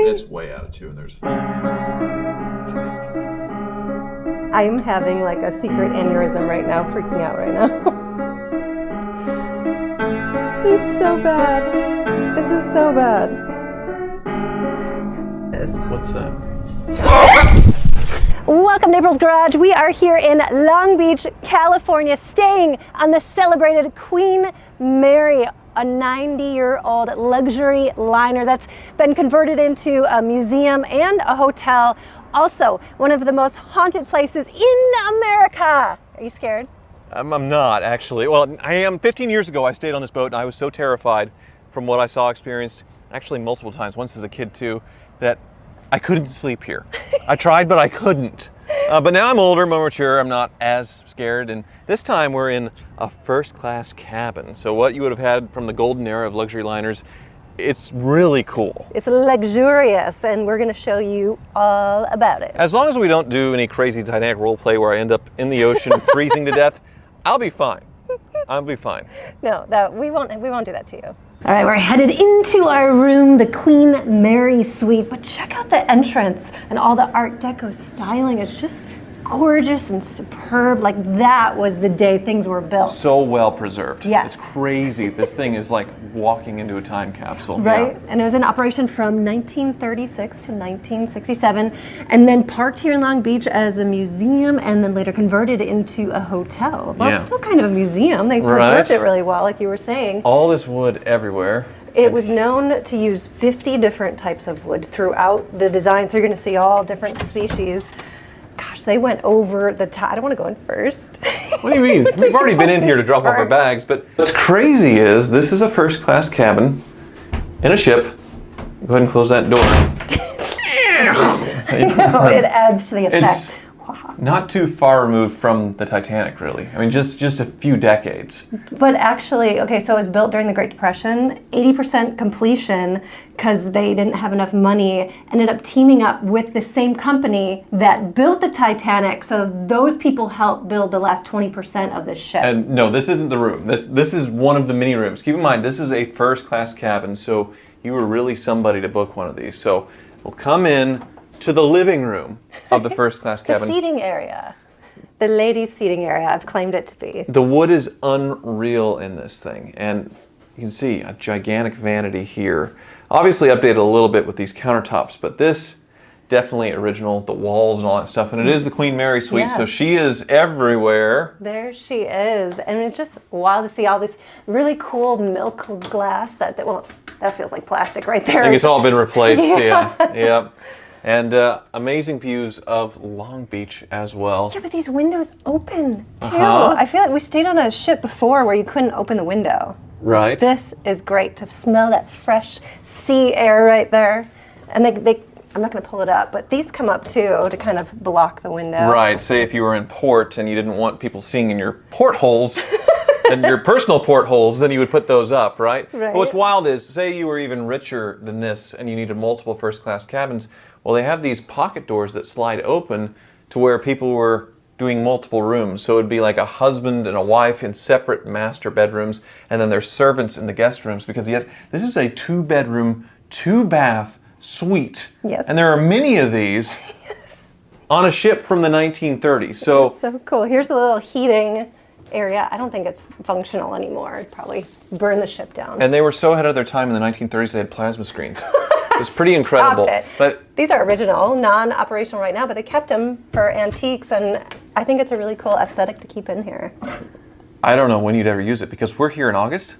It's way out of tune. There's. I'm having like a secret aneurysm right now, freaking out right now. It's so bad. This is so bad. What's that? Welcome to April's Garage. We are here in Long Beach, California, staying on the celebrated Queen Mary, a 90-year-old luxury liner that's been converted into a museum and a hotel. Also, one of the most haunted places in America. Are you scared? I'm not, actually. Well, I am. 15 years ago, I stayed on this boat, and I was so terrified from what I saw, experienced, actually multiple times, once as a kid too, that I couldn't sleep here. I tried, but I couldn't. But now I'm older, more mature, I'm not as scared, and this time we're in a first-class cabin. So what you would have had from the golden era of luxury liners, it's really cool. It's luxurious, and we're gonna show you all about it. As long as we don't do any crazy Titanic role play where I end up in the ocean freezing to death, I'll be fine. I'll be fine. No, we won't do that to you. All right, we're headed into our room, the Queen Mary suite, but check out the entrance and all the Art Deco styling. It's just gorgeous and superb. Like that was the day things were built. So well preserved. Yes. It's crazy. This thing is like walking into a time capsule. Right, Yeah. and it was in operation from 1936 to 1967, and then parked here in Long Beach as a museum, and then later converted into a hotel. Well, it's still kind of a museum. They preserved it really well, like you were saying. All this wood everywhere. It was known to use 50 different types of wood throughout the design, so you're going to see all different species. Gosh, they went over the top. I don't want to go in first. What do you mean? We've already been in here to drop off our bags, but what's crazy is this is a first-class cabin in a ship. Go ahead and close that door. It adds to the effect. It's not too far removed from the Titanic, really. I mean, just a few decades. But actually, okay, so it was built during the Great Depression, 80% completion, because they didn't have enough money, ended up teaming up with the same company that built the Titanic, so those people helped build the last 20% of the ship. And no, this isn't the room. This is one of the mini rooms. Keep in mind, this is a first-class cabin, so you were really somebody to book one of these. So we'll come in to the living room of the first-class cabin. The seating area. The ladies' seating area, I've claimed it to be. The wood is unreal in this thing, and you can see a gigantic vanity here. Obviously updated a little bit with these countertops, but this definitely original, the walls and all that stuff, and it is the Queen Mary suite, so she is everywhere. There she is, and it's just wild to see all this really cool milk glass that feels like plastic right there. I think it's all been replaced, yeah. And amazing views of Long Beach as well. Yeah, but these windows open too. I feel like we stayed on a ship before where you couldn't open the window. Right. This is great to smell that fresh sea air right there. And I'm not going to pull it up, but these come up too to kind of block the window. Right. Say if you were in port and you didn't want people seeing in your portholes and your personal portholes, then you would put those up, right? But what's wild is, say you were even richer than this and you needed multiple first-class cabins. Well, they have these pocket doors that slide open to where people were doing multiple rooms. So it'd be like a husband and a wife in separate master bedrooms, and then there's servants in the guest rooms, because yes, this is a 2-bedroom, 2-bath suite. Yes. And there are many of these on a ship from the 1930s. So cool. Here's a little heating area. I don't think it's functional anymore. It'd probably burn the ship down. And they were so ahead of their time in the 1930s, they had plasma screens. It's pretty incredible. Stop it. But these are original, non-operational right now, but they kept them for antiques, and I think it's a really cool aesthetic to keep in here. I don't know when you'd ever use it, because we're here in August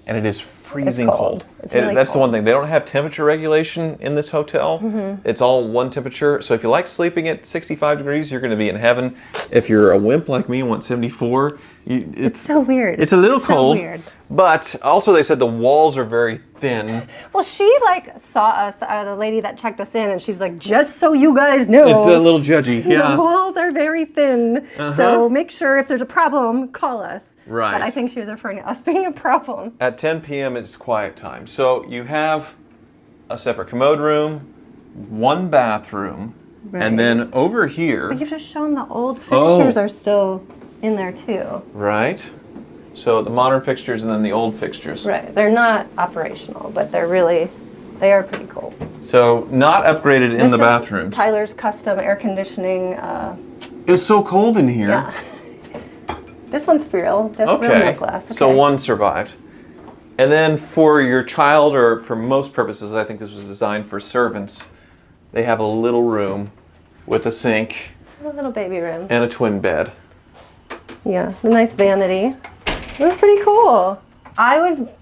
and it is freezing cold. It's really that's cold. the one thing. They don't have temperature regulation in this hotel. It's all one temperature. So if you like sleeping at 65 degrees, you're going to be in heaven. If you're a wimp like me and want 74, it's so weird. It's a little cold. Weird. But also they said the walls are very thin. Well, she saw us, the lady that checked us in, and she's like, just so you guys know. It's a little judgy, yeah. The walls are very thin, so make sure if there's a problem, call us. Right. But I think she was referring to us being a problem. At 10 p.m. it's quiet time. So you have a separate commode room, one bathroom, and then over here... But you've just shown the old fixtures are still in there too. Right. So the modern fixtures and then the old fixtures. Right. They're not operational, but they're really They are pretty cool. So not upgraded in the This is bathrooms. Tyler's custom air conditioning. It's so cold in here. Yeah. This one's real. That's real milk glass. Okay. So one survived. And then for your child, or for most purposes, I think this was designed for servants, they have a little room with a sink. A little baby room. And a twin bed. Yeah, a nice vanity. This is pretty cool.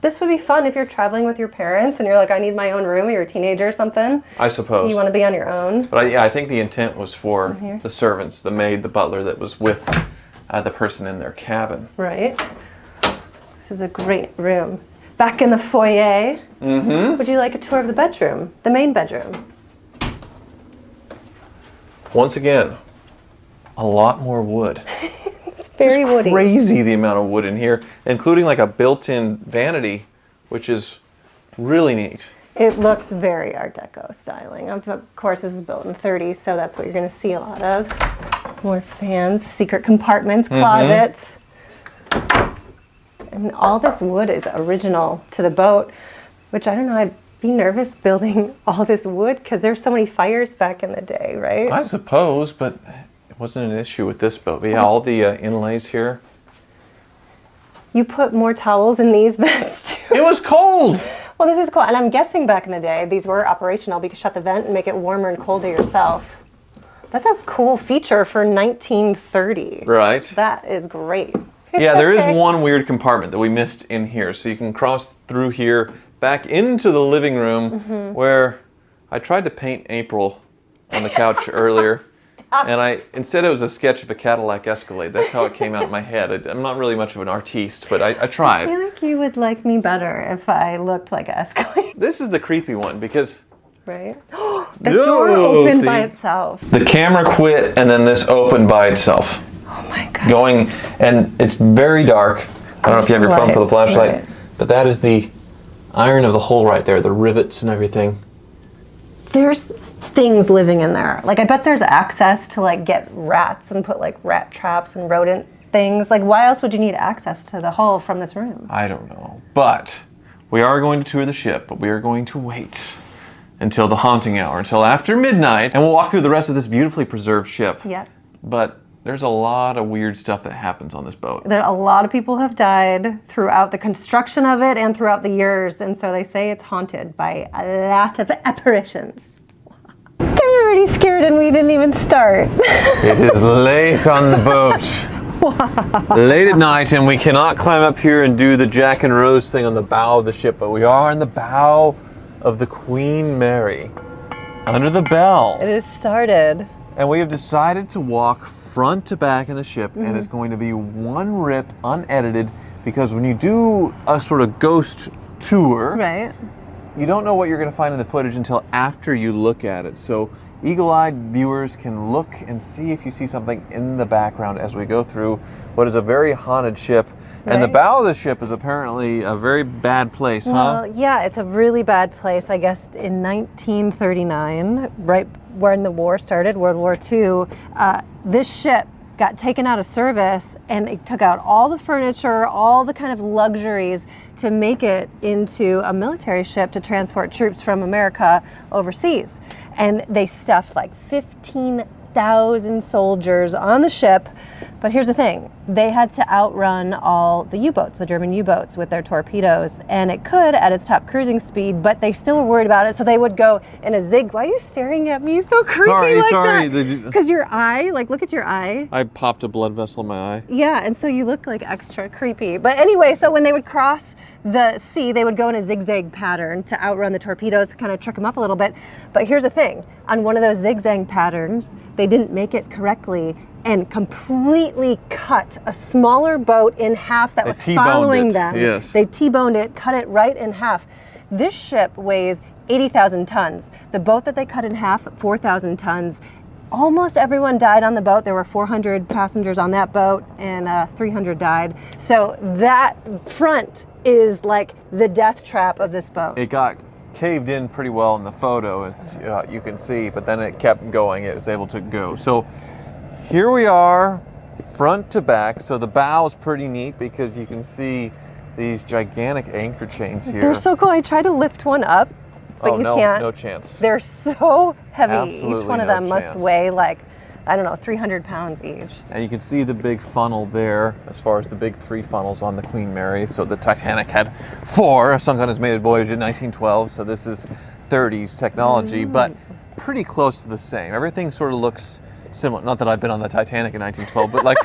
This would be fun if you're traveling with your parents and you're like, I need my own room, or you're a teenager or something. I suppose. You want to be on your own. But I think the intent was for the servants, the maid, the butler that was with the person in their cabin. Right. This is a great room. Back in the foyer. Mm-hmm. Would you like a tour of the bedroom? The main bedroom. Once again, a lot more wood. Very woody. Crazy the amount of wood in here, including like a built-in vanity, which is really neat. It looks very Art Deco styling. Of course, this is built in the 30s, so that's what you're going to see a lot of. More fans, secret compartments, closets. And all this wood is original to the boat, which I don't know, I'd be nervous building all this wood because there's so many fires back in the day, right? I suppose, but wasn't an issue with this boat. But yeah, all the inlays here. You put more towels in these beds too. It was cold. Well, this is cool. And I'm guessing back in the day, these were operational because you shut the vent and make it warmer and colder yourself. That's a cool feature for 1930. Right. That is great. Yeah, there is one weird compartment that we missed in here. So you can cross through here back into the living room where I tried to paint April on the couch earlier. And instead it was a sketch of a Cadillac Escalade. That's how it came out in my head. I'm not really much of an artiste, but I tried. I feel like you would like me better if I looked like an Escalade. This is the creepy one because... Right? The door opened by itself. The camera quit and then this opened by itself. Oh my god. And it's very dark. I don't know if you have your phone for the flashlight, but that is the iron of the hull right there, the rivets and everything. There's things living in there. Like, I bet there's access to like get rats and put like rat traps and rodent things. Like, why else would you need access to the hull from this room? I don't know. But we are going to tour the ship, but we are going to wait until the haunting hour, until after midnight, and we'll walk through the rest of this beautifully preserved ship. Yes. But there's a lot of weird stuff that happens on this boat. A lot of people have died throughout the construction of it and throughout the years, and so they say it's haunted by a lot of apparitions. I'm already scared and we didn't even start. It is late on the boat. Late at night, and we cannot climb up here and do the Jack and Rose thing on the bow of the ship, but we are in the bow of the Queen Mary, under the bell. It has started. And we have decided to walk front to back in the ship, and it's going to be one rip, unedited, because when you do a sort of ghost tour, right, you don't know what you're going to find in the footage until after you look at it. So eagle-eyed viewers can look and see if you see something in the background as we go through what is a very haunted ship. Right. And the bow of the ship is apparently a very bad place, huh? Well, yeah, it's a really bad place. I guess in 1939, right when the war started, World War II, this ship got taken out of service and they took out all the furniture, all the kind of luxuries to make it into a military ship to transport troops from America overseas. And they stuffed like 15,000 soldiers on the ship. But here's the thing, they had to outrun all the U-boats, the German U-boats with their torpedoes, and it could at its top cruising speed, but they still were worried about it, so they would go in a zig. Why are you staring at me so creepy sorry. that? Because your eye, like look at your eye. I popped a blood vessel in my eye. Yeah, and so you look like extra creepy. But anyway, so when they would cross the sea, they would go in a zigzag pattern to outrun the torpedoes, kind of trick them up a little bit. But here's the thing, on one of those zigzag patterns, they didn't make it correctly and completely cut a smaller boat in half that was following them. Yes. They T-boned it, cut it right in half. This ship weighs 80,000 tons. The boat that they cut in half, 4,000 tons. Almost everyone died on the boat. There were 400 passengers on that boat and 300 died. So that front is like the death trap of this boat. It got caved in pretty well in the photo, as you can see, but then it kept going. It was able to go. So here we are, front to back. So the bow is pretty neat because you can see these gigantic anchor chains here. They're so cool. I tried to lift one up but you can't. No chance. They're so heavy. Absolutely each one of no them must chance. weigh like, I don't know, 300 pounds each. And you can see the big funnel there, as far as the big 3 funnels on the Queen Mary. So the Titanic had 4, sunk on its maiden voyage in 1912. So this is 30s technology, but pretty close to the same. Everything sort of looks similar. Not that I've been on the Titanic in 1912, but like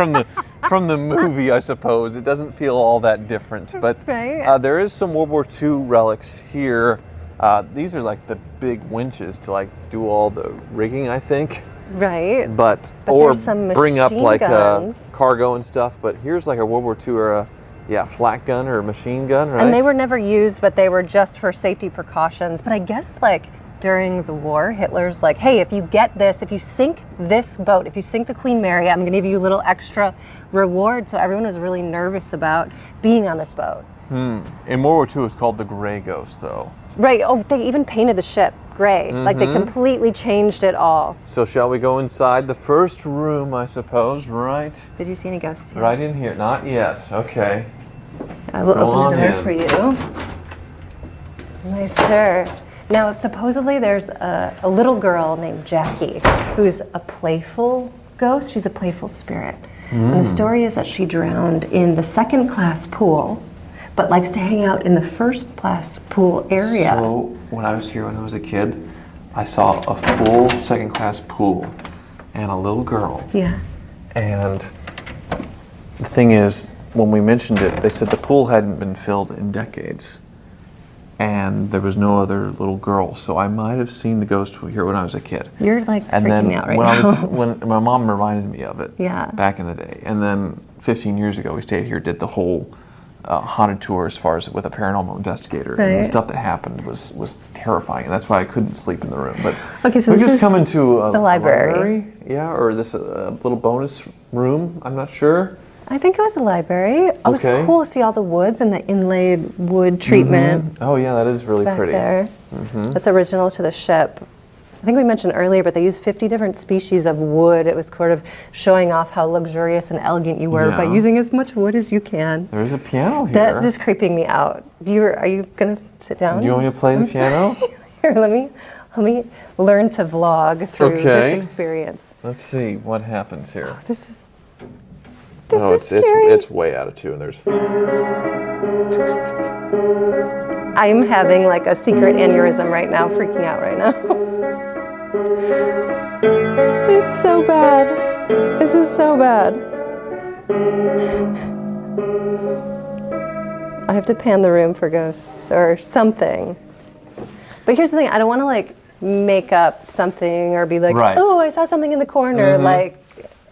from the movie, I suppose, it doesn't feel all that different. But Right. there is some World War II relics here. These are like the big winches to like do all the rigging, I think. Right. But or there's some bring up machine like guns. cargo and stuff. But here's like a World War II era, flak gun or machine gun, right? And they were never used, but they were just for safety precautions. But I guess like during the war, Hitler's like, hey, if you get this, if you sink this boat, if you sink the Queen Mary, I'm going to give you a little extra reward. So everyone was really nervous about being on this boat. In World War II, it was called the Gray Ghost, though. Right. Oh, they even painted the ship gray. Like they completely changed it all. So shall we go inside the first room, I suppose, right? Did you see any ghosts here? Right in here. Not yet. Okay. I will Go open the on door in. for you. Nice, sir. Now, supposedly there's a little girl named Jackie who's a playful ghost. She's a playful spirit. And the story is that she drowned in the second class pool, but likes to hang out in the first class pool area. So when I was here when I was a kid, I saw a full second class pool and a little girl. Yeah. And the thing is, when we mentioned it, they said the pool hadn't been filled in decades. And there was no other little girl, so I might have seen the ghost here when I was a kid. You're like And freaking then me out right when now. when my mom reminded me of it, Yeah. back in the day, and then 15 years ago we stayed here, did the whole haunted tour as far as with a paranormal investigator, and the Right. stuff that happened was terrifying, and that's why I couldn't sleep in the room. But Okay, so we this just is come into the library. yeah, or this little bonus room. I'm not sure. I think it was a library. It was Okay. cool to see all the woods and the inlaid wood treatment Oh yeah, that is really back pretty. there. That's original to the ship. I think we mentioned earlier, but they used 50 different species of wood. It was sort of showing off how luxurious and elegant you were by Yeah. using as much wood as you can. There's a piano here. That is creeping me out. Are you gonna sit down? Do you want me to play the piano? Here, let me learn to vlog through this Okay. experience. Let's see what happens here. This is scary. it's way out of tune. There's I'm having like a secret aneurysm right now, freaking out right now. It's so bad. This is so bad. I have to pan the room for ghosts or something. But here's the thing, I don't want to like make up something or be like, Right. oh, I saw something in the corner. Like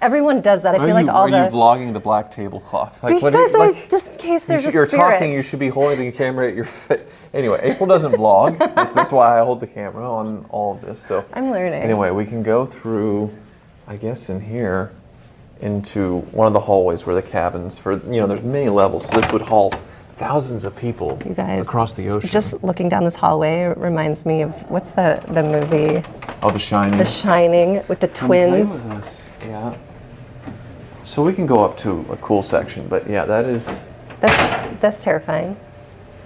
everyone does that. I feel like all are the you vlogging the black tablecloth? Like, because just in case there's you're a spirit. talking, you should be holding the camera at your foot. Anyway, April doesn't vlog. That's why I hold the camera on all of this. So I'm learning. anyway, we can go through, I guess, in here into one of the hallways where the cabins for there's many levels. So this would haul thousands of people You guys, across the ocean. Just looking down this hallway reminds me of what's the movie The Shining. The Shining with the Come play twins. with us. Yeah. So we can go up to a cool section, but yeah, That's terrifying.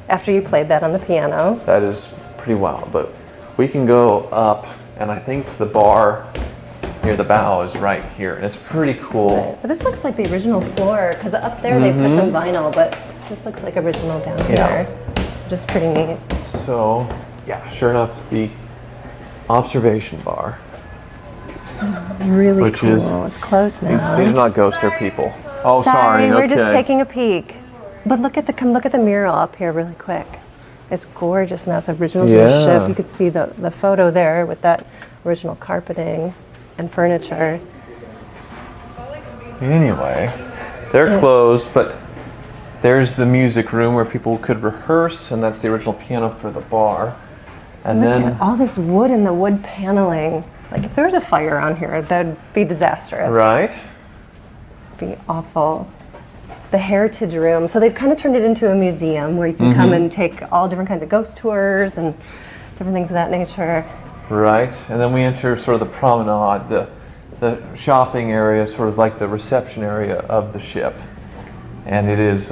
After you played that on the piano. that is pretty wild. But we can go up, and I think the bar near the bow is right here, and it's pretty cool. But this looks like the original floor, because up there they put some vinyl, but this looks like original down Yeah. here. Just pretty neat. So yeah, sure enough, the observation bar. Really Which cool. is- It's closed now. These are not ghosts, they're people. Oh, sorry. we're Okay. just taking a peek. But look at the mural up here really quick. It's gorgeous now. It's original to the Yeah. ship. You could see the photo there with that original carpeting and furniture. Anyway, they're closed, but there's the music room where people could rehearse, and that's the original piano for the bar. And Look then at all this wood and the wood paneling. Like if there was a fire on here, that'd be disastrous. right. Be awful. The heritage room. So they've kind of turned it into a museum where you can come and take all different kinds of ghost tours and different things of that nature. Right, and then we enter sort of the promenade, the shopping area, sort of like the reception area of the ship. And it is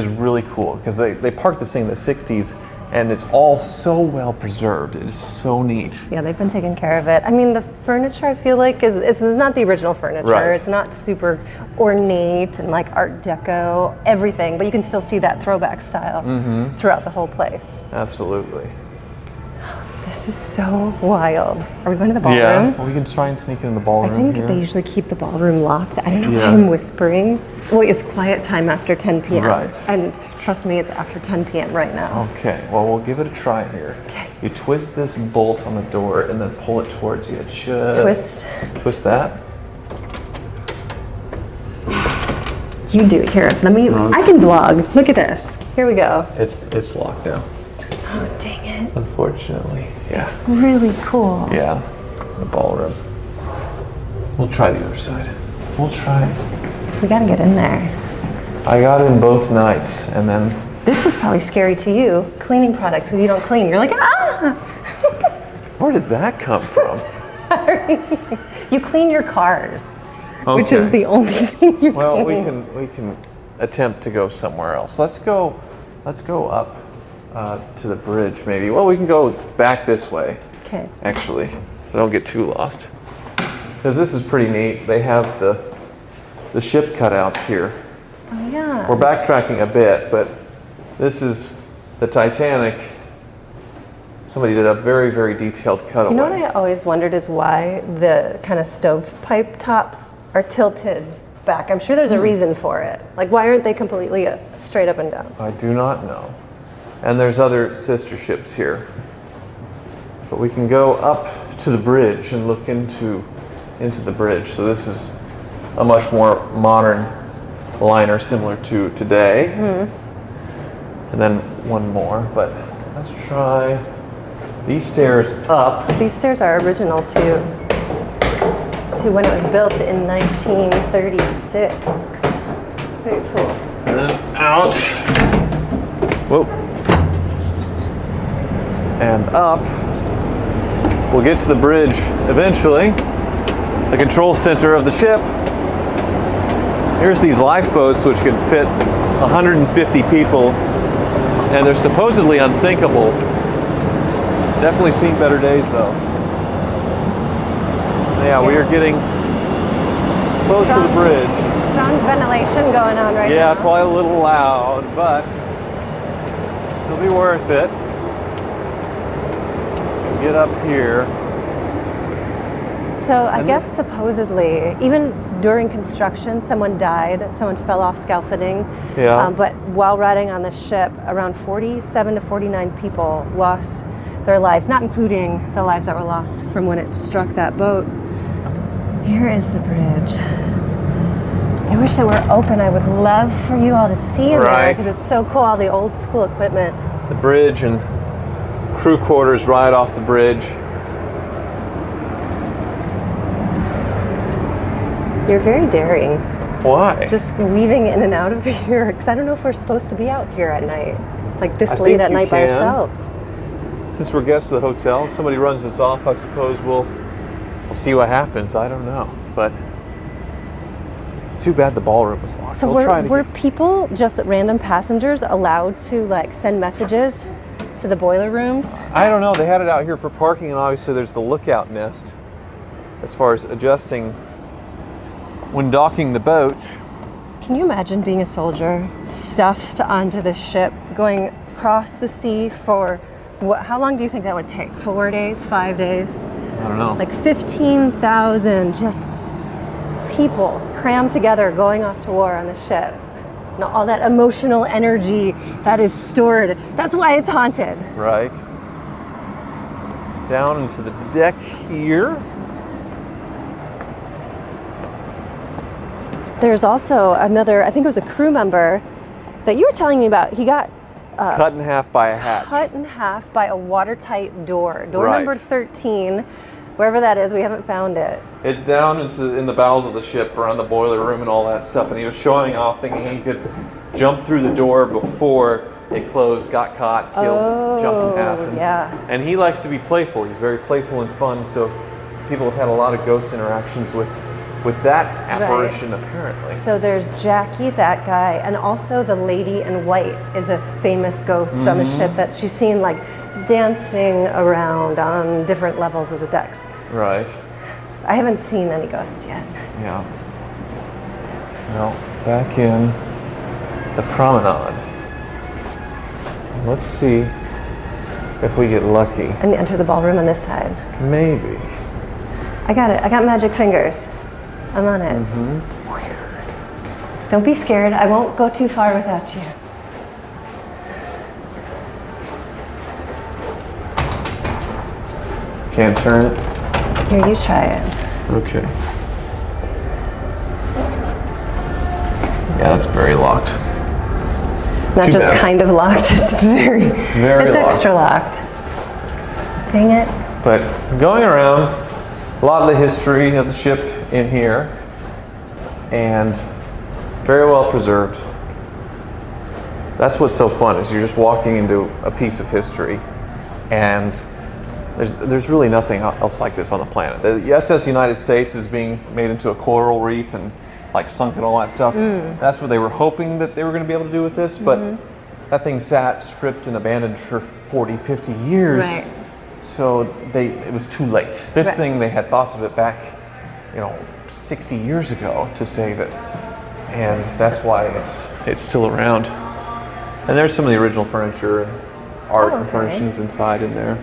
really cool because they parked this thing in the 60s And it's all so well preserved. It is so neat. Yeah, they've been taking care of it. I mean, the furniture, I feel like, is not the original furniture. Right. It's not super ornate and like Art Deco, everything, but you can still see that throwback style throughout the whole place. Absolutely. This is so wild. Are we going to the ballroom? Yeah, well, we can try and sneak in the ballroom I think here. they usually keep the ballroom locked. I don't know why I'm whispering. Well, it's quiet time after 10 p.m. Right. And trust me, it's after 10 p.m. right now. Okay, well, we'll give it a try here. Okay. You twist this bolt on the door and then pull it towards you. It should... Twist. Twist that. You do it here. Let me, I can vlog. Look at this. Here we go. It's locked now. Oh, dang it. Unfortunately. Yeah. It's really cool. Yeah, the ballroom. We'll try the other side. We'll try. We gotta get in there. I got in both nights, and then... This is probably scary to you, cleaning products, because you don't clean. You're like, ah! Where did that come from? You clean your cars, Okay. which is the only thing you Well, clean. we can attempt to go somewhere else. Let's go up to the bridge, maybe. Well, we can go back this way, Okay. actually, so don't get too lost. Because this is pretty neat. They have the ship cutouts here. Oh, yeah. We're backtracking a bit, but this is the Titanic. Somebody did a very, very detailed cutaway. You know what I always wondered is why the kind of stovepipe tops are tilted back. I'm sure there's a reason for it. Like, why aren't they completely straight up and down? I do not know. And there's other sister ships here. But we can go up to the bridge and look into the bridge. So this is a much more modern liner similar to today. And then one more, but let's try these stairs up. These stairs are original to when it was built in 1936. Very cool. And then out. Whoa. And up. We'll get to the bridge eventually. The control center of the ship. Here's these lifeboats which can fit 150 people, and they're supposedly unsinkable. Definitely seen better days though. Yeah, we are getting close to the bridge. Strong ventilation going on right now. Yeah, quite a little loud, but it'll be worth it. Get up here. So I guess supposedly, even during construction, someone died, someone fell off scaffolding. Yeah. But while riding on the ship, around 47 to 49 people lost their lives, not including the lives that were lost from when it struck that boat. Here is the bridge. I wish it were open. I would love for you all to see in there because it's so cool, all the old school equipment. The bridge and crew quarters right off the bridge. You're very daring. Why? Just weaving in and out of here, because I don't know if we're supposed to be out here at night, like this I late think at you night by can. ourselves. Since we're guests of the hotel, if somebody runs us off, I suppose we'll see what happens. I don't know, but it's too bad the ballroom was locked. So were people, just random passengers, allowed to like send messages to the boiler rooms? I don't know. They had it out here for parking, and obviously there's the lookout nest as far as adjusting when docking the boat. Can you imagine being a soldier stuffed onto the ship, going across the sea for how long do you think that would take? 4 days, 5 days? I don't know. Like 15,000 just people crammed together going off to war on the ship. And all that emotional energy that is stored. That's why it's haunted. Right. It's down into the deck here. There's also another, I think it was a crew member that you were telling me about. He got cut in half by a hatch. cut in half by a watertight door. Door Right. number 13, wherever that is, we haven't found it. It's down in the bowels of the ship, around the boiler room and all that stuff. And he was showing off, thinking he could jump through the door before it closed, got caught, killed, jumped in half. And, yeah. and he likes to be playful. He's very playful and fun. So people have had a lot of ghost interactions with with that apparition apparently. So there's Jackie, that guy, and also the lady in white is a famous ghost on a ship that she's seen like dancing around on different levels of the decks. Right. I haven't seen any ghosts yet. Yeah. Well, back in the promenade. Let's see if we get lucky. And enter the ballroom on this side. Maybe. I got it. I got magic fingers. I'm on it. Don't be scared. I won't go too far without you. Can't turn it? Here, you try it. Okay. Yeah, that's very locked. Not Too just bad. kind of locked, it's very it's locked. extra locked. Dang it. But going around, a lot of the history of the ship in here, and very well preserved. That's what's so fun, is you're just walking into a piece of history, and there's really nothing else like this on the planet. The SS United States is being made into a coral reef and like sunk and all that stuff. That's what they were hoping that they were going to be able to do with this, but that thing sat stripped and abandoned for 40, 50 years. Right. So it was too late. This thing, they had thoughts of it back, 60 years ago to save it. And that's why it's still around. And there's some of the original furniture and art and furnishings inside in there.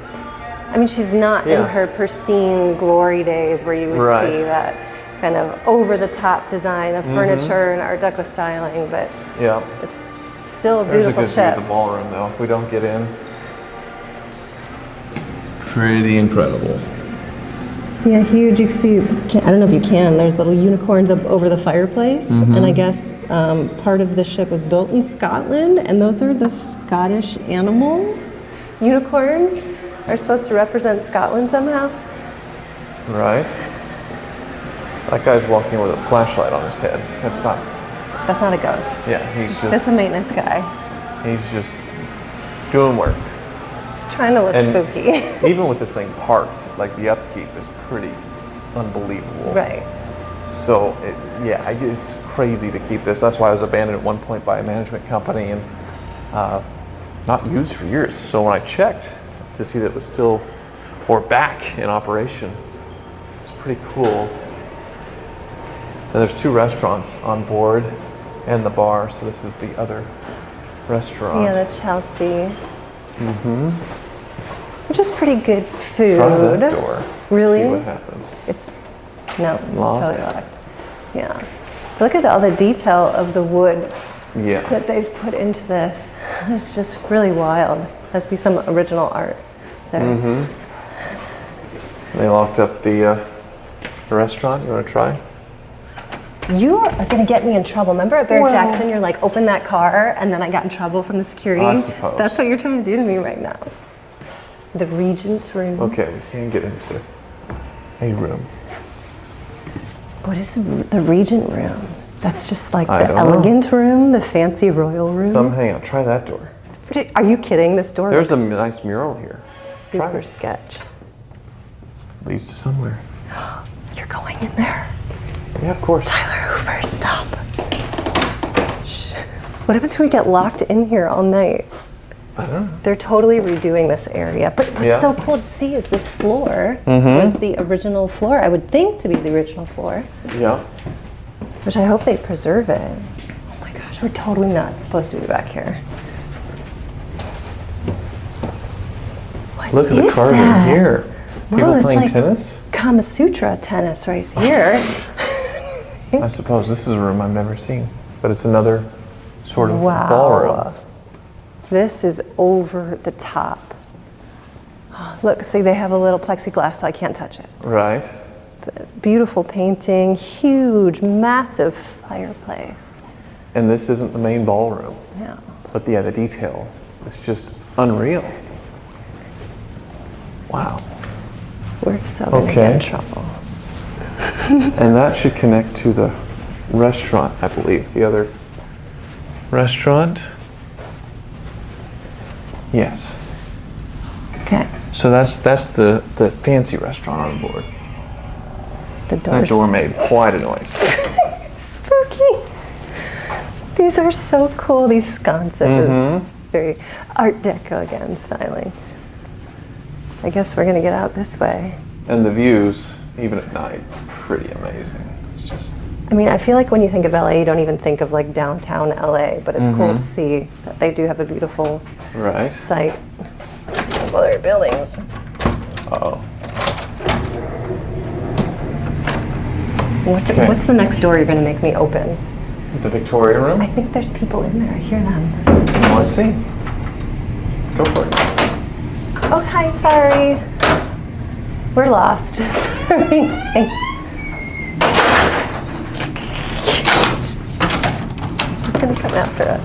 I mean, she's not in her pristine glory days where you would see that kind of over-the-top design of furniture and Art Deco styling, but it's still a beautiful ship. There's a good view of ship. the ballroom, though. If we don't get in, it's pretty incredible. Yeah, huge. You can see, I don't know if you can, there's little unicorns up over the fireplace, and I guess part of the ship was built in Scotland, and those are the Scottish animals. Unicorns are supposed to represent Scotland somehow. Right. That guy's walking with a flashlight on his head. That's not a ghost. Yeah, That's a maintenance guy. He's just doing work. He's trying to look spooky. Even with this thing parked, like the upkeep is pretty unbelievable. Right. So, it's crazy to keep this. That's why it was abandoned at one point by a management company and not used for years. So when I checked to see that it was still, or back in operation, it's pretty cool. And there's two restaurants on board and the bar, so this is the other restaurant. Yeah, the Chelsea. Which is pretty good food. Try that door. Really? See what happens. It's Locked? totally locked. Yeah. Look at all the detail of the wood Yeah. that they've put into this. It's just really wild. Must be some original art there. They locked up the restaurant. You want to try? You are going to get me in trouble. Remember at Barrett Jackson, you're like, open that car, and then I got in trouble from the security? I suppose. That's what you're trying to do to me right now. The Regent room. Okay, we can get into a room. What is the Regent room? That's just like I the don't know. elegant room, the fancy royal room? Hang on, try that door. Are you kidding? This door There's a looks nice mural here. super sketch. Leads to somewhere. You're going in there. Yeah, of course. Tyler Hoover, stop. Shh. What happens if we get locked in here all night? I don't know. They're totally redoing this area. But what's so cool to see is this floor was the original floor. I would think to be the original floor. Yeah. Which I hope they preserve it. Oh my gosh, we're totally not supposed to be back here. What Look at the is carving that? here. People Whoa, it's playing like tennis? Kama Sutra tennis right here. I suppose this is a room I've never seen, but it's another sort of Wow. ballroom. This is over the top. Look, see, they have a little plexiglass, so I can't touch it. Right. Beautiful painting, huge, massive fireplace. And this isn't the main ballroom. Yeah. But yeah, the detail is just unreal. Wow. We're so gonna get in trouble. And that should connect to the restaurant, I believe. The other restaurant. Yes. Okay. So that's the fancy restaurant on board. The doors. That door made quite a noise. Spooky. These are so cool, these sconces. Very Art Deco again styling. I guess we're gonna get out this way. And the views, even at night, pretty amazing. It's just... I mean, I feel like when you think of LA, you don't even think of like downtown LA, but it's cool to see that they do have a beautiful site. Well, there are buildings. Uh-oh. What's the next door you're gonna make me open? The Victoria room? I think there's people in there, I hear them. Well, let's see. Go for it. Oh, hi, sorry. We're lost. Sorry. She's gonna come after us.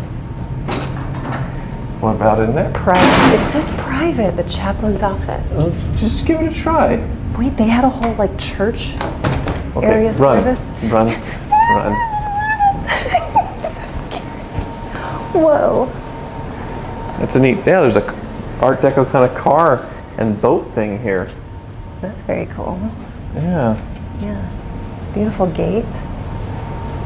What about in there? Private. It says private, the chaplain's office. Just give it a try. Wait, they had a whole like church area service? Run. So scary. Whoa. It's a neat, there's a Art Deco kind of car and boat thing here. That's very cool. Yeah. Yeah. Beautiful gate.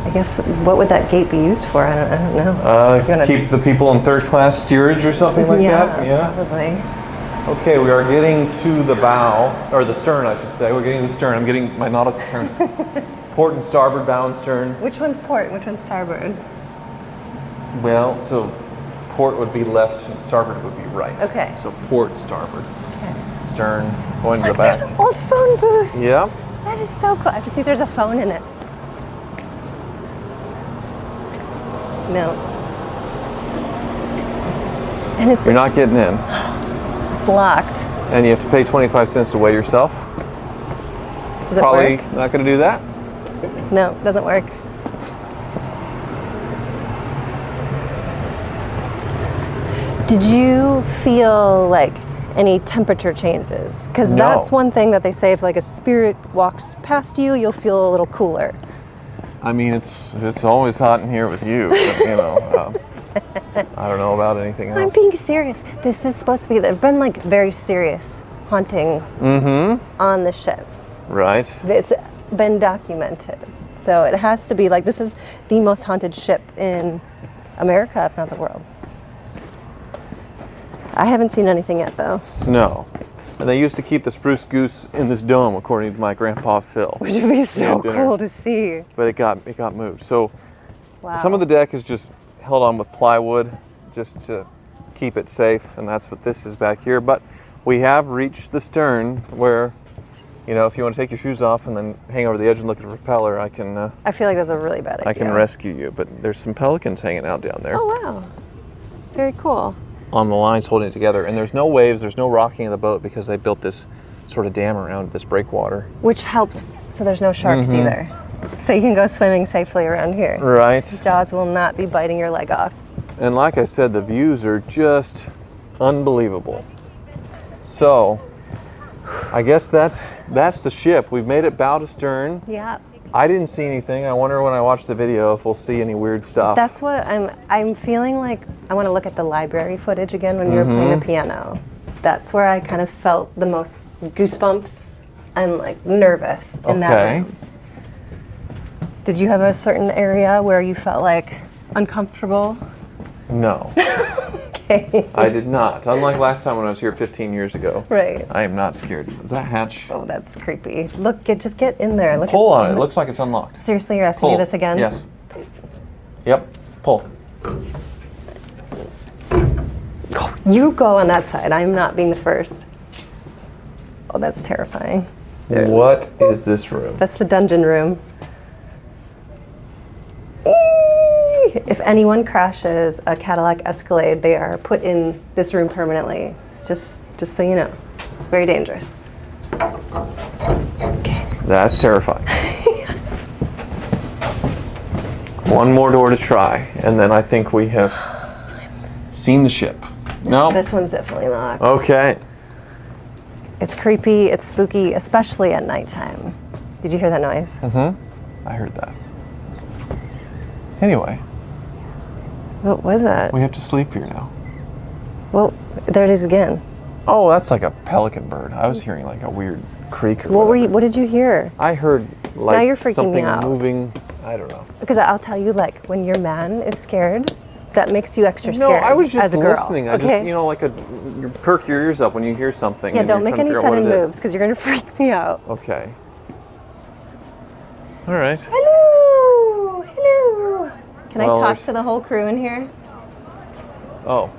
I guess, what would that gate be used for? I don't know. To keep the people in third class steerage or something like that? Yeah, probably. Okay, we are getting to the bow, or the stern, I should say. We're getting to the stern. I'm getting my nautical terms. Port and starboard, bow and stern. Which one's port? Which one's starboard? Well, so port would be left and starboard would be right. Okay. So port, starboard. Okay. Stern, going to Look, the back. there's an old phone booth. Yeah. That is so cool. I have to see if there's a phone in it. No. And You're not getting in. It's locked. And you have to pay 25 cents to weigh yourself. Does it Probably work? not going to do that. No, doesn't work. Did you feel like any temperature changes? Because that's one thing that they say, if like a spirit walks past you, you'll feel a little cooler. I mean, it's always hot in here with you, but, you know. I don't know about anything else. I'm being serious. This is supposed to be, there've been like very serious haunting on the ship. Right. It's been documented. So it has to be like, this is the most haunted ship in America, if not the world. I haven't seen anything yet though. No. And they used to keep the spruce goose in this dome, according to my grandpa Phil. Which would be so cool to see. But it got moved. So some of the deck is just held on with plywood just to keep it safe, and that's what this is back here. But we have reached the stern where, you know, if you want to take your shoes off and then hang over the edge and look at the propeller, I can... I feel like that's a really bad idea. I can rescue you, but there's some pelicans hanging out down there. Oh, wow. Very cool. On the lines holding it together. And there's no waves, there's no rocking of the boat because they built this sort of dam around this breakwater. Which helps, so there's no sharks either. So you can go swimming safely around here. Right. Jaws will not be biting your leg off. And like I said, the views are just unbelievable. So, I guess that's the ship. We've made it bow to stern. Yeah. I didn't see anything. I wonder when I watch the video if we'll see any weird stuff. That's what I'm feeling like. I want to look at the library footage again when you were playing the piano. That's where I kind of felt the most goosebumps and like nervous in that room. Did you have a certain area where you felt like uncomfortable? No. Okay. I did not. Unlike last time when I was here 15 years ago. Right. I am not scared. Is that hatch? Oh, that's creepy. Look, just get in there. Look Pull on it. It looks like it's unlocked. Seriously, you're asking me this again? Yes. Yep. Pull. You go on that side. I'm not being the first. Oh, that's terrifying. What is this room? That's the dungeon room. If anyone crashes a Cadillac Escalade, they are put in this room permanently. It's just so you know. It's very dangerous. Okay. That's terrifying. Yes. One more door to try, and then I think we have seen the ship. No. This one's definitely locked. Okay. It's creepy, it's spooky, especially at nighttime. Did you hear that noise? I heard that. Anyway. What was that? We have to sleep here now. Well, there it is again. Oh, that's like a pelican bird. I was hearing like a weird creak or What did you hear? I heard Like now you're freaking something me out. moving. I don't know. Because I'll tell you, like, when your man is scared, that makes you extra No, scared I was just as a girl. listening. I Okay? just, you know, like you perk your ears up when you hear something. Yeah, and don't you're make trying to any figure out what sudden it is. moves because you're going to freak me out. Okay. All right. Hello! Hello! Can Well, I talk there's- to the whole crew in here? Oh,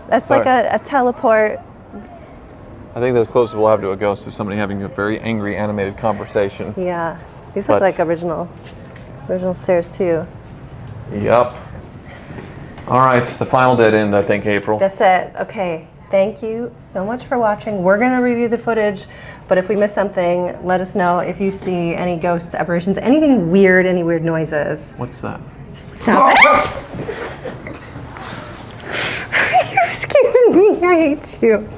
That's like Sorry. a teleport. I think the closest we'll have to a ghost is somebody having a very angry, animated conversation. Yeah. These look But- like original stairs too. Yep. All right, the final dead end, I think, April. That's it. Okay. Thank you so much for watching. We're going to review the footage, but if we miss something, let us know if you see any ghosts, apparitions, anything weird, any weird noises. What's that? Stop it. You're scaring me. I hate you.